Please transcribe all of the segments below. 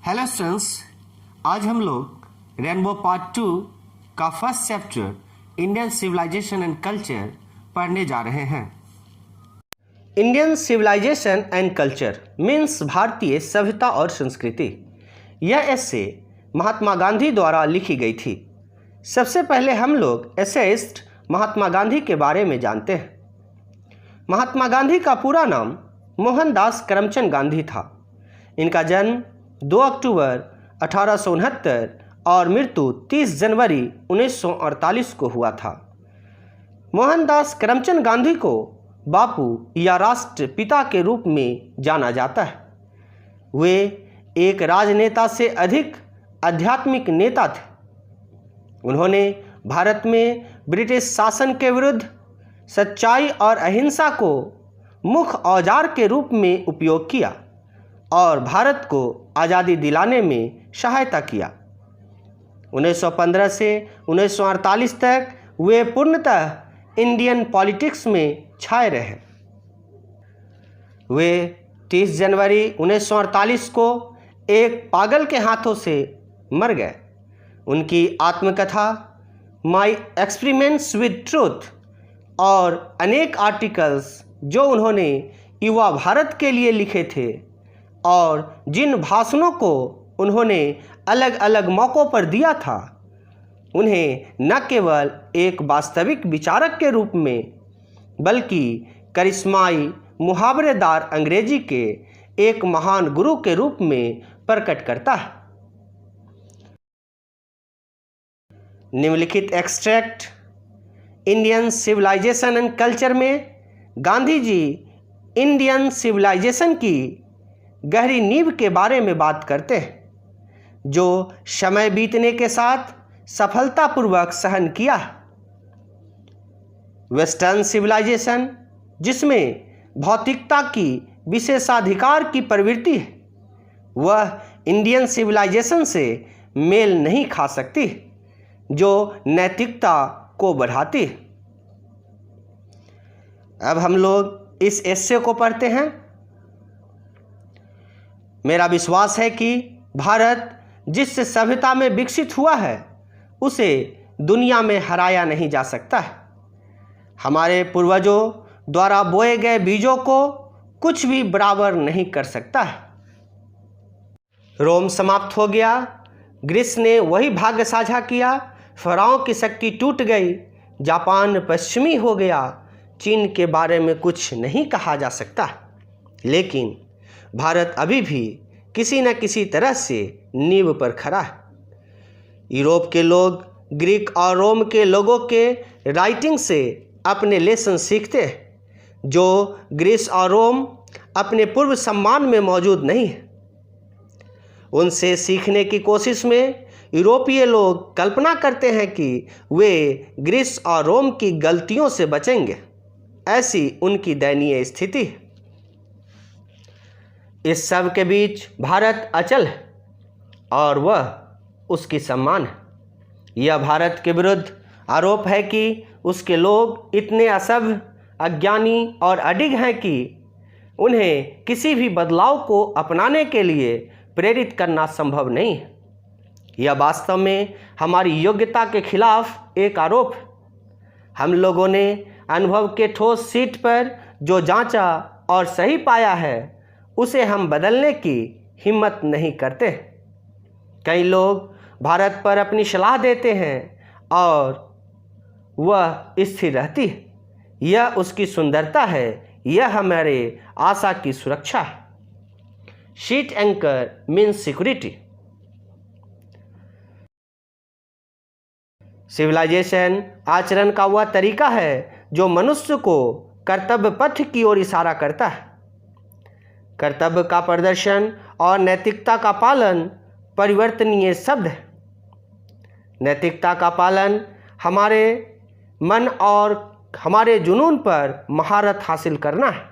Hello students, आज हम लोग रेनबो पार्ट 2 का first chapter Indian civilisation and culture पढ़ने जा रहे हैं। Indian civilisation and culture means भारतीय सभ्यता और संस्कृति। यह एस्से महात्मा गांधी द्वारा लिखी गई थी। सबसे पहले हम लोग एसेइस्ट महात्मा गांधी के बारे में जानते हैं। महात्मा गांधी का पूरा नाम मोहनदास करमचंद गांधी था। इनका जन्म 2 अक्टूबर 1869 और मृत्यु 30 जनवरी 1948 को हुआ था। मोहनदास करमचंद गांधी को बापू या राष्ट्रपिता के रूप में जाना जाता है। वे एक राजनेता से अधिक आध्यात्मिक नेता थे। उन्होंने भारत में ब्रिटिश शासन के विरुद्ध सच्चाई और अहिंसा को मुख्य औजार के रूप में उपयोग किया और भारत को आज़ादी दिलाने में सहायता किया। 1915 से 1948 तक वे पूर्णतः इंडियन पॉलिटिक्स में छाए रहे। वे 30 जनवरी 1948 को एक पागल के हाथों से मर गए। उनकी आत्मकथा माई एक्सपेरिमेंट्स विद ट्रूथ और अनेक आर्टिकल्स जो उन्होंने युवा भारत के लिए लिखे थे और जिन भाषणों को उन्होंने अलग अलग मौक़ों पर दिया था, उन्हें न केवल एक वास्तविक विचारक के रूप में बल्कि करिश्माई मुहावरेदार अंग्रेजी के एक महान गुरु के रूप में प्रकट करता है। निम्नलिखित extract Indian civilisation and culture में गांधी जी इंडियन सिविलाइजेशन की गहरी नींव के बारे में बात करते हैं, जो समय बीतने के साथ सफलतापूर्वक सहन किया। वेस्टर्न सिविलाइजेशन, जिसमें भौतिकता की विशेषाधिकार की प्रवृत्ति है, वह इंडियन सिविलाइजेशन से मेल नहीं खा सकती, जो नैतिकता को बढ़ाती है। अब हम लोग इस एस्से को पढ़ते हैं। मेरा विश्वास है कि भारत जिस सभ्यता में विकसित हुआ है, उसे दुनिया में हराया नहीं जा सकता है। हमारे पूर्वजों द्वारा बोए गए बीजों को कुछ भी बराबर नहीं कर सकता है। रोम समाप्त हो गया, ग्रीस ने वही भाग्य साझा किया, फ़राओं की शक्ति टूट गई, जापान पश्चिमी हो गया, चीन के बारे में कुछ नहीं कहा जा सकता। लेकिन भारत अभी भी किसी न किसी तरह से नींव पर खड़ा है। यूरोप के लोग ग्रीक और रोम के लोगों के राइटिंग से अपने लेसन सीखते हैं, जो ग्रीस और रोम अपने पूर्व सम्मान में मौजूद नहीं है। उनसे सीखने की कोशिश में यूरोपीय लोग कल्पना करते हैं कि वे ग्रीस और रोम की गलतियों से बचेंगे। ऐसी उनकी दयनीय स्थिति है। इस सब के बीच भारत अचल है और वह उसकी सम्मान है। यह भारत के विरुद्ध आरोप है कि उसके लोग इतने असभ्य, अज्ञानी और अडिग हैं कि उन्हें किसी भी बदलाव को अपनाने के लिए प्रेरित करना संभव नहीं है। यह वास्तव में हमारी योग्यता के खिलाफ एक आरोप है। हम लोगों ने अनुभव के ठोस सीट पर जो जांचा और सही पाया है, उसे हम बदलने की हिम्मत नहीं करते। कई लोग भारत पर अपनी सलाह देते हैं और वह स्थिर रहती है। यह उसकी सुंदरता है, यह हमारे आशा की सुरक्षा है। Sheet anchor means security. Civilisation आचरण का वह तरीका है जो मनुष्य को कर्तव्य पथ की ओर इशारा करता है। कर्तव्य का प्रदर्शन और नैतिकता का पालन परिवर्तनीय शब्द है। नैतिकता का पालन हमारे मन और हमारे जुनून पर महारत हासिल करना है।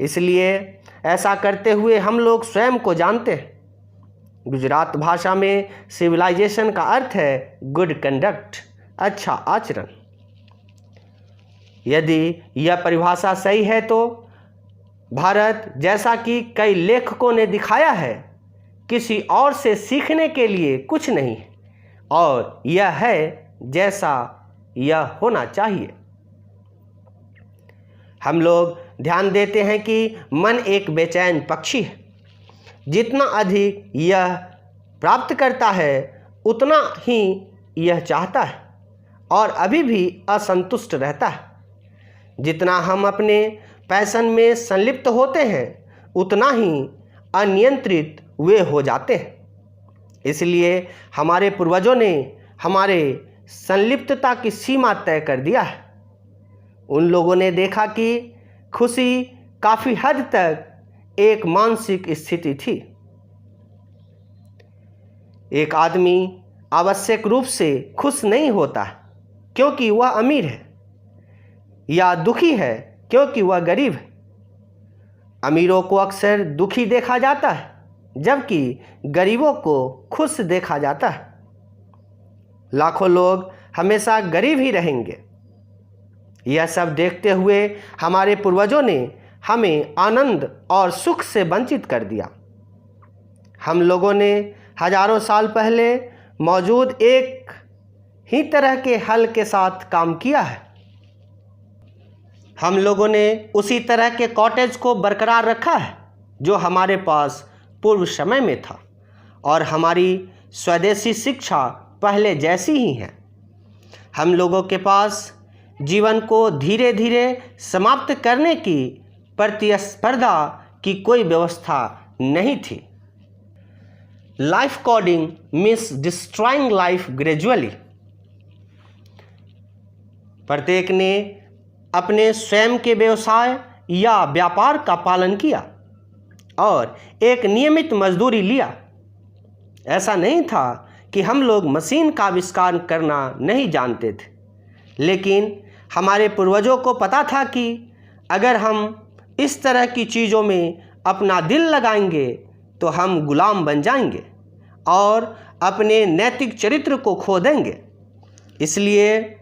इसलिए ऐसा करते हुए हम लोग स्वयं को जानते हैं। गुजरात भाषा में सिविलाइजेशन का अर्थ है गुड कंडक्ट, अच्छा आचरण। यदि यह परिभाषा सही है तो भारत, जैसा कि कई लेखकों ने दिखाया है, किसी और से सीखने के लिए कुछ नहीं है और यह है जैसा यह होना चाहिए। हम लोग ध्यान देते हैं कि मन एक बेचैन पक्षी है। जितना अधिक यह प्राप्त करता है उतना ही यह चाहता है और अभी भी असंतुष्ट रहता है। जितना हम अपने पैशन में संलिप्त होते हैं उतना ही अनियंत्रित वे हो जाते हैं। इसलिए हमारे पूर्वजों ने हमारे संलिप्तता की सीमा तय कर दिया है। उन लोगों ने देखा कि खुशी काफ़ी हद तक एक मानसिक स्थिति थी। एक आदमी आवश्यक रूप से खुश नहीं होता है क्योंकि वह अमीर है या दुखी है क्योंकि वह गरीब है। अमीरों को अक्सर दुखी देखा जाता है जबकि गरीबों को खुश देखा जाता है। लाखों लोग हमेशा गरीब ही रहेंगे। यह सब देखते हुए हमारे पूर्वजों ने हमें आनंद और सुख से वंचित कर दिया। हम लोगों ने हजारों साल पहले मौजूद एक ही तरह के हल के साथ काम किया है। हम लोगों ने उसी तरह के कॉटेज को बरकरार रखा है जो हमारे पास पूर्व समय में था और हमारी स्वदेशी शिक्षा पहले जैसी ही है। हम लोगों के पास जीवन को धीरे धीरे समाप्त करने की प्रतिस्पर्धा की कोई व्यवस्था नहीं थी। Life coding means destroying life gradually. प्रत्येक ने अपने स्वयं के व्यवसाय या व्यापार का पालन किया और एक नियमित मजदूरी लिया। ऐसा नहीं था कि हम लोग मशीन का आविष्कार करना नहीं जानते थे, लेकिन हमारे पूर्वजों को पता था कि अगर हम इस तरह की चीज़ों में अपना दिल लगाएंगे तो हम गुलाम बन जाएंगे और अपने नैतिक चरित्र को खो देंगे। इसलिए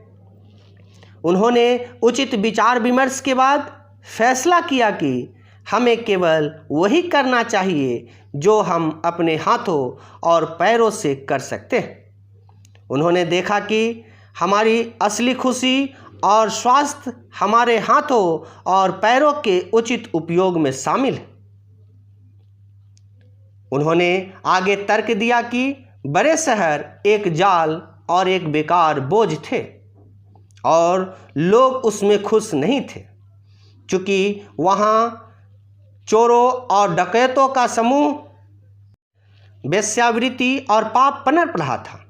उन्होंने उचित विचार विमर्श के बाद फैसला किया कि हमें केवल वही करना चाहिए जो हम अपने हाथों और पैरों से कर सकते हैं। उन्होंने देखा कि हमारी असली खुशी और स्वास्थ्य हमारे हाथों और पैरों के उचित उपयोग में शामिल है। उन्होंने आगे तर्क दिया कि बड़े शहर एक जाल और एक बेकार बोझ थे और लोग उसमें खुश नहीं थे, क्योंकि वहाँ चोरों और डकैतों का समूह, वेश्यावृत्ति और पाप पनप रहा था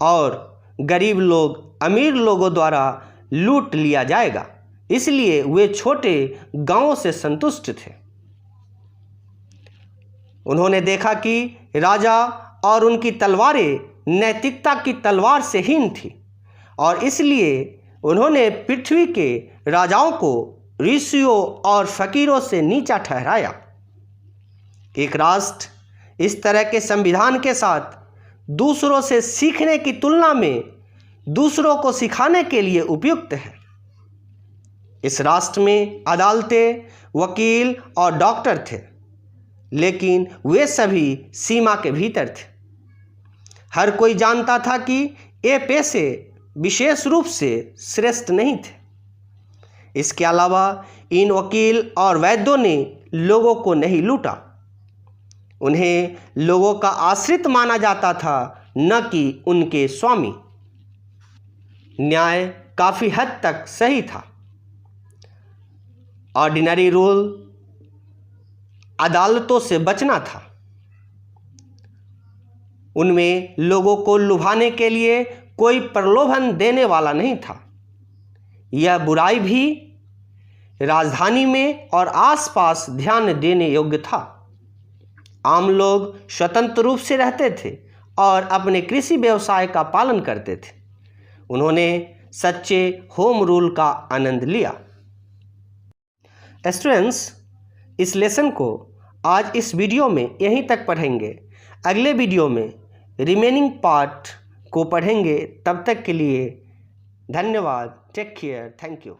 और गरीब लोग अमीर लोगों द्वारा लूट लिया जाएगा। इसलिए वे छोटे गांवों से संतुष्ट थे। उन्होंने देखा कि राजा और उनकी तलवारें नैतिकता की तलवार से हीन थी और इसलिए उन्होंने पृथ्वी के राजाओं को ऋषियों और फकीरों से नीचा ठहराया। एक राष्ट्र इस तरह के संविधान के साथ दूसरों से सीखने की तुलना में दूसरों को सिखाने के लिए उपयुक्त है। इस राष्ट्र में अदालतें, वकील और डॉक्टर थे, लेकिन वे सभी सीमा के भीतर थे। हर कोई जानता था कि ये पेशे विशेष रूप से श्रेष्ठ नहीं थे। इसके अलावा इन वकील और वैद्यों ने लोगों को नहीं लूटा। उन्हें लोगों का आश्रित माना जाता था, न कि उनके स्वामी। न्याय काफ़ी हद तक सही था। ऑर्डिनरी रूल अदालतों से बचना था। उनमें लोगों को लुभाने के लिए कोई प्रलोभन देने वाला नहीं था। यह बुराई भी राजधानी में और आसपास ध्यान देने योग्य था। आम लोग स्वतंत्र रूप से रहते थे और अपने कृषि व्यवसाय का पालन करते थे। उन्होंने सच्चे होम रूल का आनंद लिया। स्टूडेंट्स, इस लेसन को आज इस वीडियो में यहीं तक पढ़ेंगे। अगले वीडियो में रिमेनिंग पार्ट को पढ़ेंगे। तब तक के लिए धन्यवाद। Take care. Thank you.